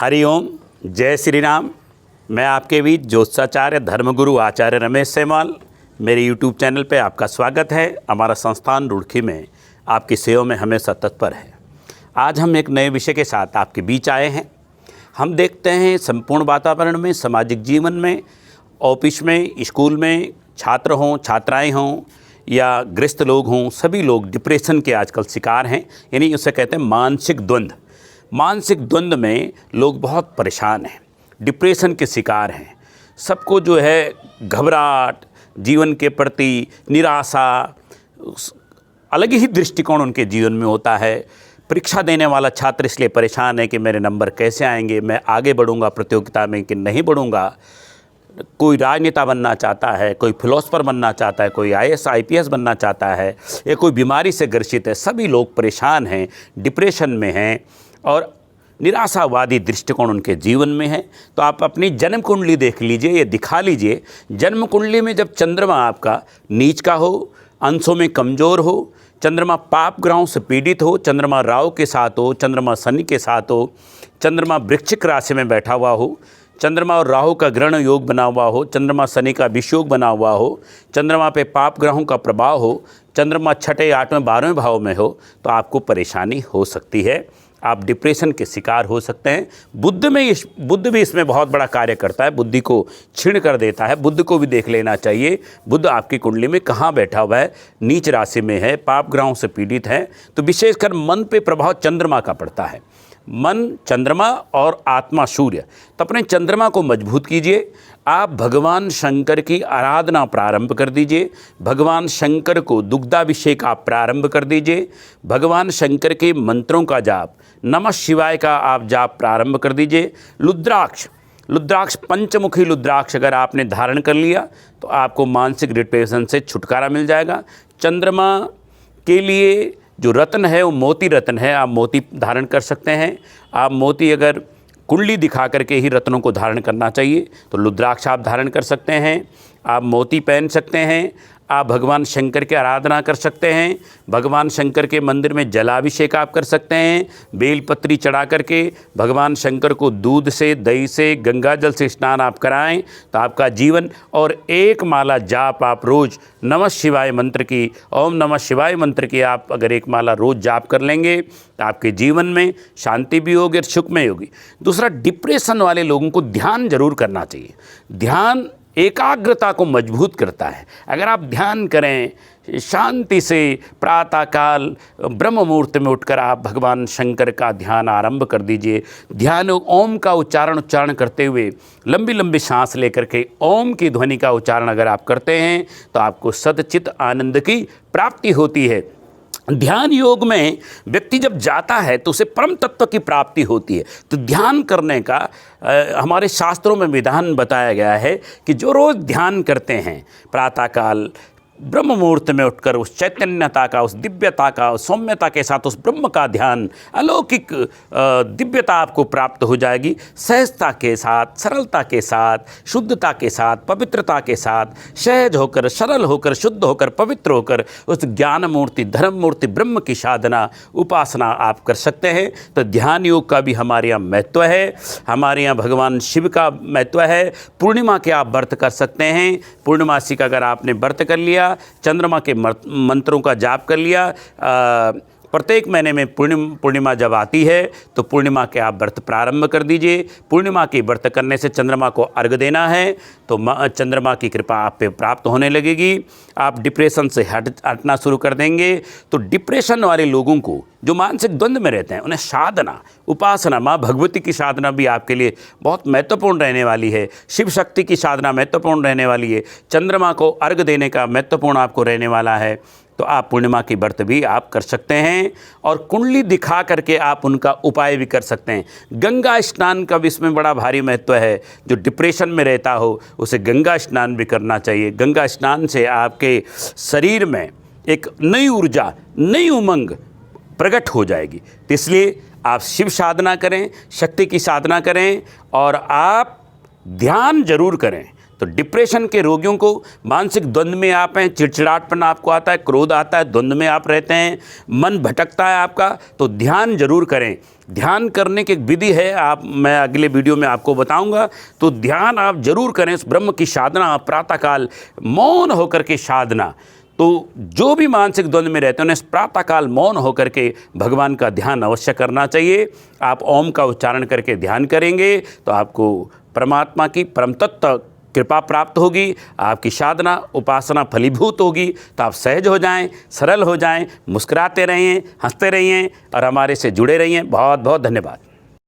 हरिओम, जय श्री राम। मैं आपके बीच ज्योतिषाचार्य धर्मगुरु आचार्य रमेश सेमवाल। मेरे यूट्यूब चैनल पे आपका स्वागत है। हमारा संस्थान रुड़की में आपकी सेवा में हमेशा तत्पर है। आज हम एक नए विषय के साथ आपके बीच आए हैं। हम देखते हैं संपूर्ण वातावरण में, सामाजिक जीवन में, ऑफिस में, स्कूल में, छात्र हों, छात्राएं हों या गृहस्थ लोग हों, सभी लोग डिप्रेशन के आजकल शिकार हैं। यानी उसे कहते हैं मानसिक द्वंद्व। मानसिक द्वंद्व में लोग बहुत परेशान हैं, डिप्रेशन के शिकार हैं। सबको जो है घबराहट, जीवन के प्रति निराशा, अलग ही दृष्टिकोण उनके जीवन में होता है। परीक्षा देने वाला छात्र इसलिए परेशान है कि मेरे नंबर कैसे आएंगे, मैं आगे बढ़ूंगा प्रतियोगिता में कि नहीं बढ़ूंगा। कोई राजनेता बनना चाहता है, कोई फिलोसफर बनना चाहता है, कोई IAS IPS बनना चाहता है, या कोई बीमारी से ग्रसित है। सभी लोग परेशान हैं, डिप्रेशन में हैं और निराशावादी दृष्टिकोण उनके जीवन में है। तो आप अपनी जन्म कुंडली देख लीजिए, ये दिखा लीजिए। जन्म कुंडली में जब चंद्रमा आपका नीच का हो, अंशों में कमज़ोर हो, चंद्रमा पाप ग्रहों से पीड़ित हो, चंद्रमा राहु के साथ हो, चंद्रमा शनि के साथ हो, चंद्रमा वृश्चिक राशि में बैठा हुआ हो, चंद्रमा और राहु का ग्रहण योग बना हुआ हो, चंद्रमा शनि का विषयोग बना हुआ हो, चंद्रमा पे पाप ग्रहों का प्रभाव हो, चंद्रमा छठे, 8वें, 12वें भाव में हो, तो आपको परेशानी हो सकती है। आप डिप्रेशन के शिकार हो सकते हैं। बुध भी इसमें बहुत बड़ा कार्य करता है, बुद्धि को क्षीण कर देता है। बुध को भी देख लेना चाहिए। बुध आपकी कुंडली में कहाँ बैठा हुआ है, नीच राशि में है, पाप ग्रहों से पीड़ित है, तो विशेषकर मन पे प्रभाव चंद्रमा का पड़ता है। मन चंद्रमा और आत्मा सूर्य। तो अपने चंद्रमा को मजबूत कीजिए। आप भगवान शंकर की आराधना प्रारंभ कर दीजिए। भगवान शंकर को दुग्धाभिषेक आप प्रारंभ कर दीजिए। भगवान शंकर के मंत्रों का जाप, नमः शिवाय का आप जाप प्रारंभ कर दीजिए। रुद्राक्ष पंचमुखी रुद्राक्ष अगर आपने धारण कर लिया तो आपको मानसिक डिप्रेशन से छुटकारा मिल जाएगा। चंद्रमा के लिए जो रत्न है वो मोती रत्न है, आप मोती धारण कर सकते हैं। आप मोती अगर कुंडली दिखा करके ही रत्नों को धारण करना चाहिए तो रुद्राक्ष आप धारण कर सकते हैं। आप मोती पहन सकते हैं। आप भगवान शंकर की आराधना कर सकते हैं। भगवान शंकर के मंदिर में जलाभिषेक आप कर सकते हैं। बेलपत्री चढ़ा करके भगवान शंकर को दूध से, दही से, गंगा जल से स्नान आप कराएं तो आपका जीवन, और एक माला जाप आप रोज़ नमः शिवाय मंत्र की, ओम नमः शिवाय मंत्र की आप अगर एक माला रोज़ जाप कर लेंगे तो आपके जीवन में शांति भी होगी और सुख में होगी। दूसरा, डिप्रेशन वाले लोगों को ध्यान जरूर करना चाहिए। ध्यान एकाग्रता को मजबूत करता है। अगर आप ध्यान करें शांति से, प्रातःकाल ब्रह्म मुहूर्त में उठकर आप भगवान शंकर का ध्यान आरंभ कर दीजिए। ध्यान ओम का उच्चारण करते हुए लंबी लंबी सांस लेकर के ओम की ध्वनि का उच्चारण अगर आप करते हैं तो आपको सदचित आनंद की प्राप्ति होती है। ध्यान योग में व्यक्ति जब जाता है तो उसे परम तत्व की प्राप्ति होती है। तो ध्यान करने का हमारे शास्त्रों में विधान बताया गया है कि जो रोज़ ध्यान करते हैं, प्रातःकाल ब्रह्म मुहूर्त में उठकर उस चैतन्यता का, उस दिव्यता का, उस सौम्यता के साथ उस ब्रह्म का ध्यान, अलौकिक दिव्यता आपको प्राप्त हो जाएगी। सहजता के साथ, सरलता के साथ, शुद्धता के साथ, पवित्रता के साथ, सहज होकर, सरल होकर, शुद्ध होकर, पवित्र होकर उस ज्ञान मूर्ति, धर्म मूर्ति ब्रह्म की साधना, उपासना आप कर सकते हैं। तो ध्यान योग का भी हमारे यहाँ महत्व है। हमारे यहाँ भगवान शिव का महत्व है। पूर्णिमा के आप व्रत कर सकते हैं। पूर्णिमासी का अगर आपने व्रत कर लिया, चंद्रमा के मंत्रों का जाप कर लिया, प्रत्येक महीने में पूर्णिमा जब आती है तो पूर्णिमा के आप व्रत प्रारंभ कर दीजिए। पूर्णिमा के व्रत करने से चंद्रमा को अर्घ देना है तो चंद्रमा की कृपा आप पे प्राप्त होने लगेगी। आप डिप्रेशन से हटना शुरू कर देंगे। तो डिप्रेशन वाले लोगों को, जो मानसिक द्वंद्व में रहते हैं, उन्हें साधना, उपासना, माँ भगवती की साधना भी आपके लिए बहुत महत्वपूर्ण रहने वाली है। शिव शक्ति की साधना महत्वपूर्ण रहने वाली है। चंद्रमा को अर्घ देने का महत्वपूर्ण आपको रहने वाला है। तो आप पूर्णिमा की व्रत भी आप कर सकते हैं और कुंडली दिखा करके आप उनका उपाय भी कर सकते हैं। गंगा स्नान का भी इसमें बड़ा भारी महत्व है। जो डिप्रेशन में रहता हो उसे गंगा स्नान भी करना चाहिए। गंगा स्नान से आपके शरीर में एक नई ऊर्जा, नई उमंग प्रकट हो जाएगी। तो इसलिए आप शिव साधना करें, शक्ति की साधना करें और आप ध्यान जरूर करें। तो डिप्रेशन के रोगियों को, मानसिक द्वंद्व में आप हैं, चिड़चिड़ापन आपको आता है, क्रोध आता है, द्वंद्व में आप रहते हैं, मन भटकता है आपका, तो ध्यान जरूर करें। ध्यान करने की एक विधि है, मैं अगले वीडियो में आपको बताऊंगा। तो ध्यान आप जरूर करें, उस ब्रह्म की साधना, प्रातःकाल मौन होकर के साधना। तो जो भी मानसिक द्वंद्व में रहते हैं उन्हें प्रातःकाल मौन होकर के भगवान का ध्यान अवश्य करना चाहिए। आप ओम का उच्चारण करके ध्यान करेंगे तो आपको परमात्मा की परम तत्व कृपा प्राप्त होगी, आपकी साधना उपासना फलीभूत होगी। तो आप सहज हो जाएं, सरल हो जाएं, मुस्कुराते रहें, हंसते रहिए और हमारे से जुड़े रहिए। बहुत बहुत धन्यवाद।